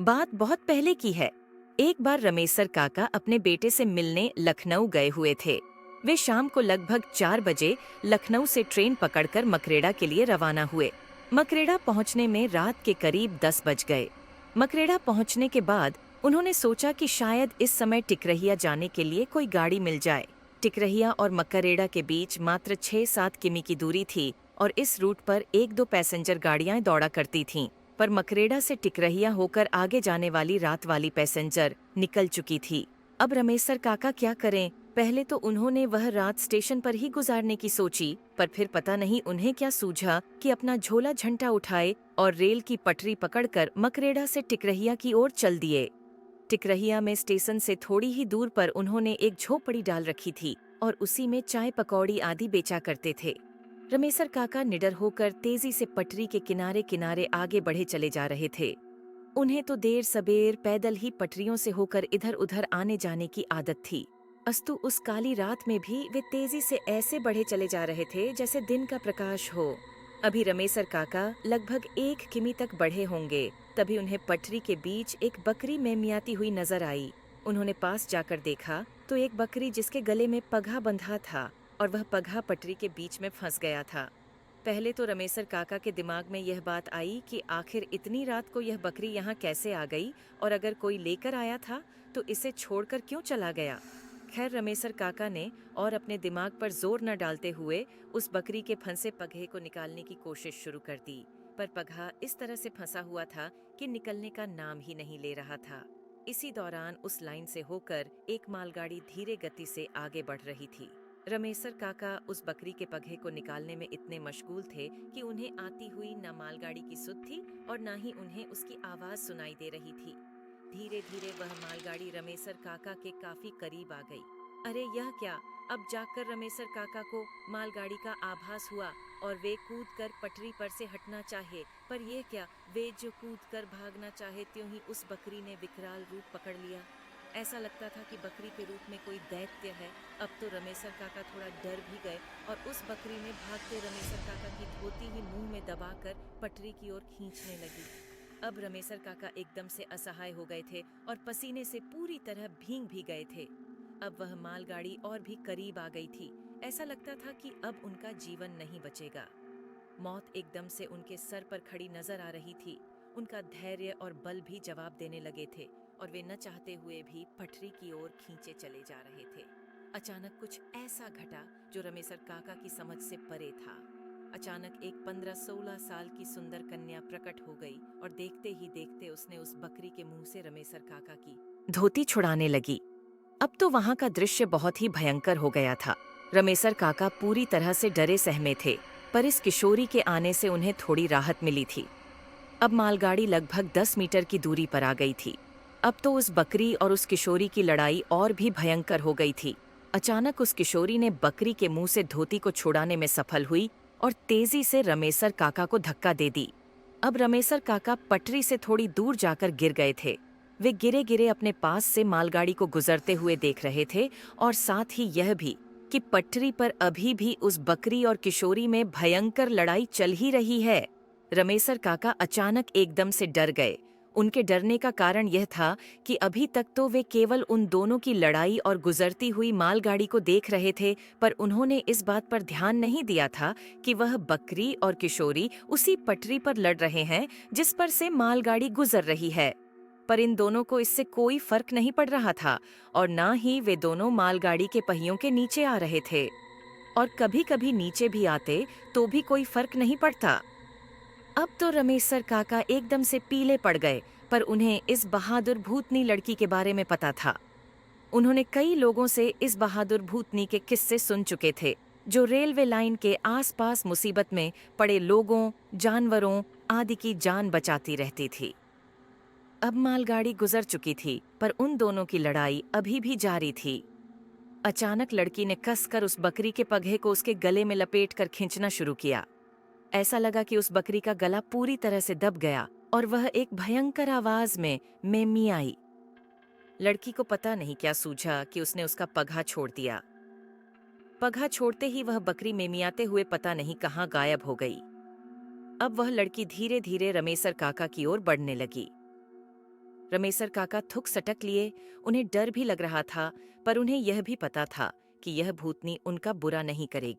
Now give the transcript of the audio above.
बात बहुत पहले की है। एक बार रमेसर काका अपने बेटे से मिलने लखनऊ गए हुए थे। वे शाम को लगभग 4 बजे लखनऊ से ट्रेन पकड़कर मकरेड़ा के लिए रवाना हुए। मकरेड़ा पहुंचने में रात के करीब 10 बज गए। मकरेड़ा पहुंचने के बाद उन्होंने सोचा कि शायद इस समय टिकरहिया जाने के लिए कोई गाड़ी मिल जाए। टिकरहिया और मकरेड़ा के बीच मात्र 6-7 किमी की दूरी थी और इस रूट पर 1-2 पैसेंजर गाड़ियां दौड़ा करती थीं। पर मकरेड़ा से टिकरहिया होकर आगे जाने वाली रात वाली पैसेंजर निकल चुकी थी। अब रमेसर काका क्या करें? पहले तो उन्होंने वह रात स्टेशन पर ही गुजारने की सोची, पर फिर पता नहीं उन्हें क्या सूझा कि अपना झोला झंटा उठाए और रेल की पटरी पकड़कर मकरेड़ा से टिकरहिया की ओर चल दिए। टिकरहिया में स्टेशन से थोड़ी ही दूर पर उन्होंने एक झोपड़ी डाल रखी थी और उसी में चाय पकौड़ी आदि बेचा करते थे। रमेसर काका निडर होकर तेजी से पटरी के किनारे किनारे आगे बढ़े चले जा रहे थे। उन्हें तो देर सबेर पैदल ही पटरियों से होकर इधर उधर आने जाने की आदत थी। अस्तु उस काली रात में भी वे तेजी से ऐसे बढ़े चले जा रहे थे जैसे दिन का प्रकाश हो। अभी रमेसर काका लगभग 1 किमी तक बढ़े होंगे, तभी उन्हें पटरी के बीच एक बकरी मेमियाती हुई नजर आई। उन्होंने पास जाकर देखा तो एक बकरी जिसके गले में पगहा बंधा था और वह पगहा पटरी के बीच में फंस गया था। पहले तो रमेसर काका के दिमाग में यह बात आई कि आखिर इतनी रात को यह बकरी यहाँ कैसे आ गई और अगर कोई लेकर आया था तो इसे छोड़कर क्यों चला गया। खैर रमेसर काका ने और अपने दिमाग पर जोर न डालते हुए उस बकरी के फंसे पगहे को निकालने की कोशिश शुरू कर दी, पर पगहा इस तरह से फंसा हुआ था कि निकलने का नाम ही नहीं ले रहा था। इसी दौरान उस लाइन से होकर एक मालगाड़ी धीरे गति से आगे बढ़ रही थी। रमेसर काका उस बकरी के पगहे को निकालने में इतने मशगूल थे कि उन्हें आती हुई न मालगाड़ी की सुध थी और न ही उन्हें उसकी आवाज सुनाई दे रही थी। धीरे धीरे वह मालगाड़ी रमेसर काका के काफी करीब आ गई। अरे यह क्या! अब जाकर रमेसर काका को मालगाड़ी का आभास हुआ और वे कूदकर पटरी पर से हटना चाहे, पर यह क्या, वे जो कूदकर भागना चाहे त्यों ही उस बकरी ने विकराल रूप पकड़ लिया। ऐसा लगता था कि बकरी के रूप में कोई दैत्य है। अब तो रमेसर काका थोड़ा डर भी गए और उस बकरी ने भागते रमेसर काका की धोती ही मुंह में दबाकर पटरी की ओर खींचने लगी। अब रमेसर काका एकदम से असहाय हो गए थे और पसीने से पूरी तरह भीग भी गए थे। अब वह मालगाड़ी और भी करीब आ गई थी। ऐसा लगता था कि अब उनका जीवन नहीं बचेगा। मौत एकदम से उनके सर पर खड़ी नजर आ रही थी। उनका धैर्य और बल भी जवाब देने लगे थे और वे न चाहते हुए भी पटरी की ओर खींचे चले जा रहे थे। अचानक कुछ ऐसा घटा जो रमेसर काका की समझ से परे था। अचानक एक 15-16 साल की सुंदर कन्या प्रकट हो गई और देखते ही देखते उसने उस बकरी के मुंह से रमेसर काका की धोती छुड़ाने लगी। अब तो वहां का दृश्य बहुत ही भयंकर हो गया था। रमेसर काका पूरी तरह से डरे सहमे थे, पर इस किशोरी के आने से उन्हें थोड़ी राहत मिली थी। अब मालगाड़ी लगभग 10 मीटर की दूरी पर आ गई थी। अब तो उस बकरी और उस किशोरी की लड़ाई और भी भयंकर हो गई थी। अचानक उस किशोरी ने बकरी के मुंह से धोती को छुड़ाने में सफल हुई और तेजी से रमेसर काका को धक्का दे दी। अब रमेसर काका पटरी से थोड़ी दूर जाकर गिर गए थे। वे गिरे गिरे अपने पास से मालगाड़ी को गुजरते हुए देख रहे थे और साथ ही यह भी कि पटरी पर अभी भी उस बकरी और किशोरी में भयंकर लड़ाई चल ही रही है। रमेसर काका अचानक एकदम से डर गए। उनके डरने का कारण यह था कि अभी तक तो वे केवल उन दोनों की लड़ाई और गुजरती हुई मालगाड़ी को देख रहे थे, पर उन्होंने इस बात पर ध्यान नहीं दिया था कि वह बकरी और किशोरी उसी पटरी पर लड़ रहे हैं जिस पर से मालगाड़ी गुजर रही है। पर इन दोनों को इससे कोई फर्क नहीं पड़ रहा था और ना ही वे दोनों मालगाड़ी के पहियों के नीचे आ रहे थे, और कभी कभी नीचे भी आते तो भी कोई फर्क नहीं पड़ता। अब तो रमेसर काका एकदम से पीले पड़ गए, पर उन्हें इस बहादुर भूतनी लड़की के बारे में पता था। उन्होंने कई लोगों से इस बहादुर भूतनी के किस्से सुन चुके थे, जो रेलवे लाइन के आसपास मुसीबत में पड़े लोगों, जानवरों आदि की जान बचाती रहती थी। अब मालगाड़ी गुजर चुकी थी, पर उन दोनों की लड़ाई अभी भी जारी थी। अचानक लड़की ने कसकर उस बकरी के पगहे को उसके गले में लपेटकर खींचना शुरू किया। ऐसा लगा कि उस बकरी का गला पूरी तरह से दब गया और वह एक भयंकर आवाज में मेमियाई। लड़की को पता नहीं क्या सूझा कि उसने उसका पगहा छोड़ दिया। पगहा छोड़ते ही वह बकरी मेमियाते हुए पता नहीं कहाँ गायब हो गई। अब वह लड़की धीरे धीरे रमेसर काका की ओर बढ़ने लगी। रमेसर काका थुक सटक लिए। उन्हें डर भी लग रहा था, पर उन्हें यह भी पता था कि यह भूतनी उनका बुरा नहीं करेगी।